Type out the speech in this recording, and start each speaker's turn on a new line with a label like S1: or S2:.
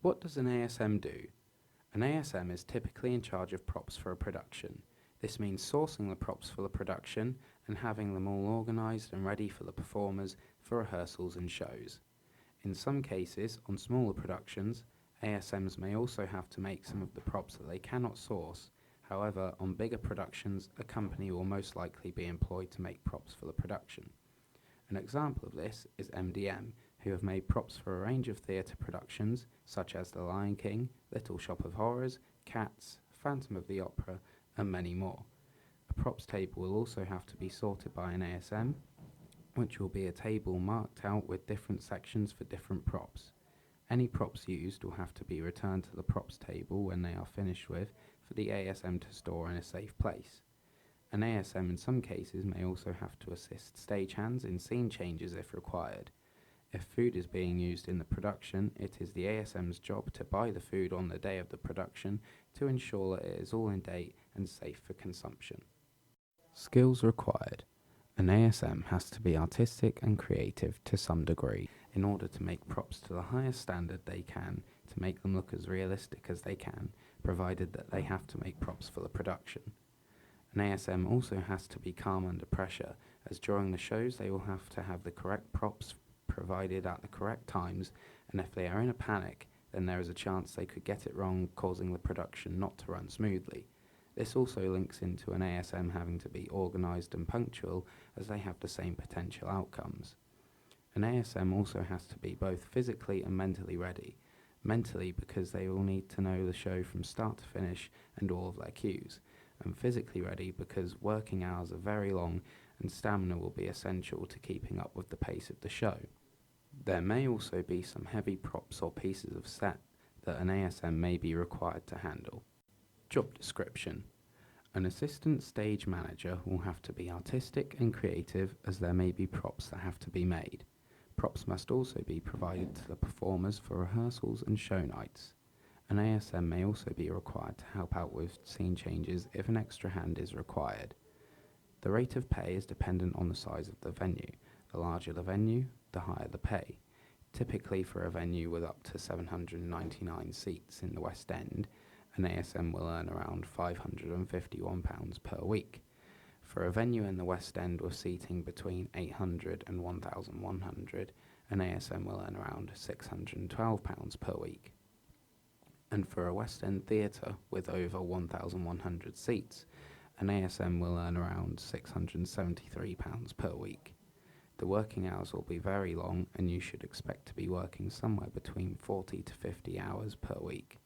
S1: What does an ASM do? An ASM is typically in charge of props for a production. This means sourcing the props for the production and having them all organised and ready for the performers for rehearsals and shows. In some cases, on smaller productions, ASMs may also have to make some of the props that they cannot source. However, on bigger productions, a company will most likely be employed to make props for the production. An example of this is MDM, who have made props for a range of theatre productions such as The Lion King, Little Shop of Horrors, Cats, Phantom of the Opera, and many more. A props table will also have to be sorted by an ASM, which will be a table marked out with different sections for different props. Any props used will have to be returned to the props table when they are finished with for the ASM to store in a safe place. An ASM in some cases may also have to assist stagehands in scene changes if required. If food is being used in the production, it is the ASM's job to buy the food on the day of the production to ensure that it is all in date and safe for consumption. Skills required. An ASM has to be artistic and creative to some degree in order to make props to the highest standard they can to make them look as realistic as they can, provided that they have to make props for the production. An ASM also has to be calm under pressure, as during the shows they will have to have the correct props provided at the correct times, and if they are in a panic, then there is a chance they could get it wrong, causing the production not to run smoothly. This also links into an ASM having to be organised and punctual, as they have the same potential outcomes. An ASM also has to be both physically and mentally ready. Mentally, because they will need to know the show from start to finish and all of their cues, and physically ready because working hours are very long and stamina will be essential to keeping up with the pace of the show. There may also be some heavy props or pieces of set that an ASM may be required to handle. Job description. An assistant stage manager will have to be artistic and creative, as there may be props that have to be made. Props must also be provided to the performers for rehearsals and show nights. An ASM may also be required to help out with scene changes if an extra hand is required. The rate of pay is dependent on the size of the venue. The larger the venue, the higher the pay. Typically for a venue with up to 799 seats in the West End, an ASM will earn around £551 per week. For a venue in the West End with seating between 800 and 1,100, an ASM will earn around £612 per week. And for a West End theatre with over 1,100 seats, an ASM will earn around £673 per week. The working hours will be very long, and you should expect to be working somewhere between 40 to 50 hours per week.